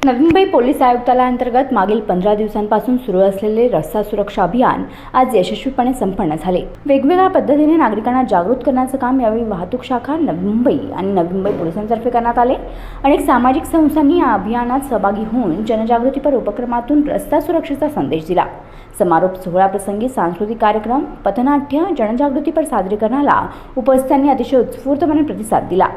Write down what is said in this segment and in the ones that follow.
Navi Mumbai police आयुक्तालयाअंतर्गत मागील 15 दिवसांपासून सुरू असलेले रस्ता सुरक्षा अभियान आज यशस्वीपणे संपन्न झाले। वेगवेगळ्या पद्धतीने नागरिकांना जागृत करण्याचे काम यावेळी वाहतूक शाखा नवी मुंबई आणि नवी मुंबई पोलिसांतर्फे करण्यात आले। अनेक सामाजिक संस्थांनी या अभियानात सहभागी होऊन जनजागृतीपर उपक्रमातून रस्ता सुरक्षेचा संदेश दिला। समारोप सोहळ्याप्रसंगी सांस्कृतिक कार्यक्रम, पथनाट्य, जनजागृतीपर सादरीकरणाला उपस्थितांनी अतिशय उत्स्फूर्तपणे प्रतिसाद दिला।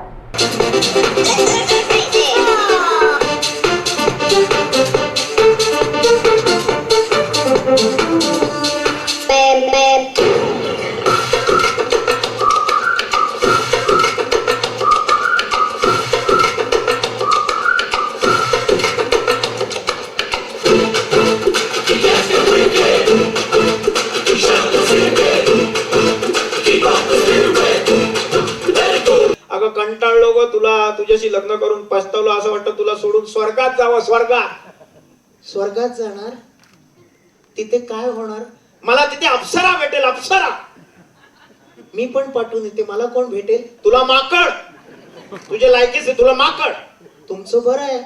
अगं कंटाळलो ग तुला, तुझ्याशी लग्न करून पस्तावलो असं वाटतं तुला सोडून स्वर्गात जावं। स्वर्गात जाणार? तिथे काय होणार? मला तिथे अप्सरा भेटेल, अप्सरा। मी पण पाठवून येते, मला कोण भेटेल? तुला माकड, तुझ्या लायकीच आहे, तुला माकड। तुमचं बरं आहे,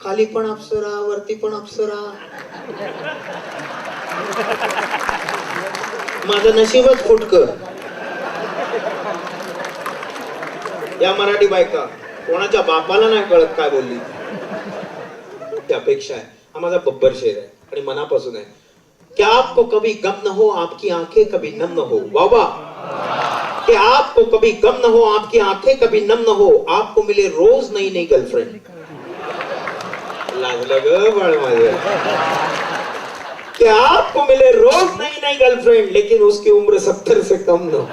खाली पण अप्सरा, वरती पण अप्सरा। माझं नशीबच फुटकं। या मराठी बायका कोणाच्या बापाला नाही कळत काय बोलली। त्यापेक्षा आहे हा माझा बब्बर शेर आहे आणि मनापासून आहे। क्या आपको कभी गम न हो आपकी आंखें कभी नम न हो। बाबा, कि आपको कभी गम न हो आपकी आंखें कभी नम न हो, आपको मिले रोज नई नई गर्लफ्रेंड। लागलं ग बाळ माझं। कि आपको मिले रोज नई नई गर्लफ्रेंड लेकिन उसकी उम्र 70 से कम न हो।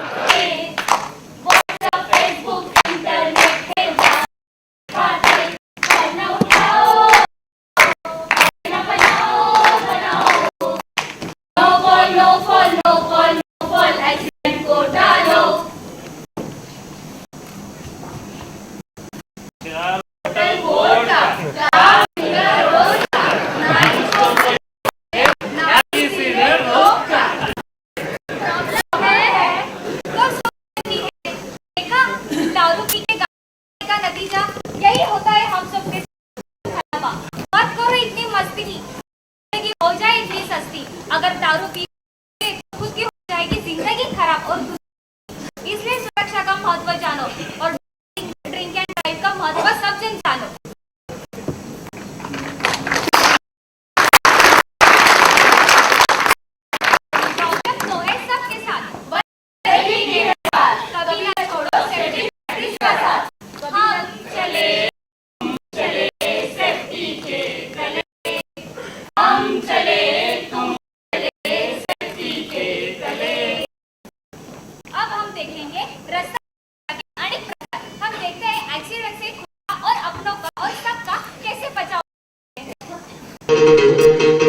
नतीजा यही होता है हम सब के साथ। मत करो इतनी मस्ती की हो जाए इतनी सस्ती। अगर दारू पी खुद की हो जाएगी जिंदगी खराब। और इसलिए सुरक्षा का महत्व जानो और ड्रिंक एंड ड्राइव का महत्व सब जन जानो। सबके साथ कभी ना छोड़ो सेफ्टी का साथ। अब हम देखेंगे रास्ता अनेक प्रकार। हम देखते हैं एक्सीडेंट से खुद और अपनों का और सबका कैसे बचाव।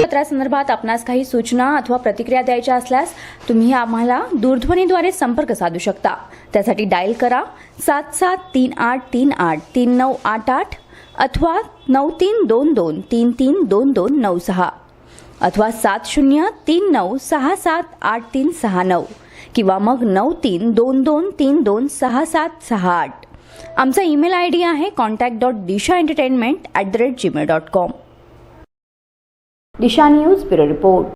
पत्रासंदर्भात आपणास काही सूचना अथवा प्रतिक्रिया द्यायच्या असल्यास तुम्ही आम्हाला दूरध्वनीद्वारे संपर्क साधू शकता। त्यासाठी डायल करा 7738383988 अथवा 9322332296 अथवा 7039678369 किंवा मग 9322326768। आमचा ईमेल आयडी आहे contact.dishaentertainment@gmail.com। दिशा न्यूज ब्युरो रिपोर्ट।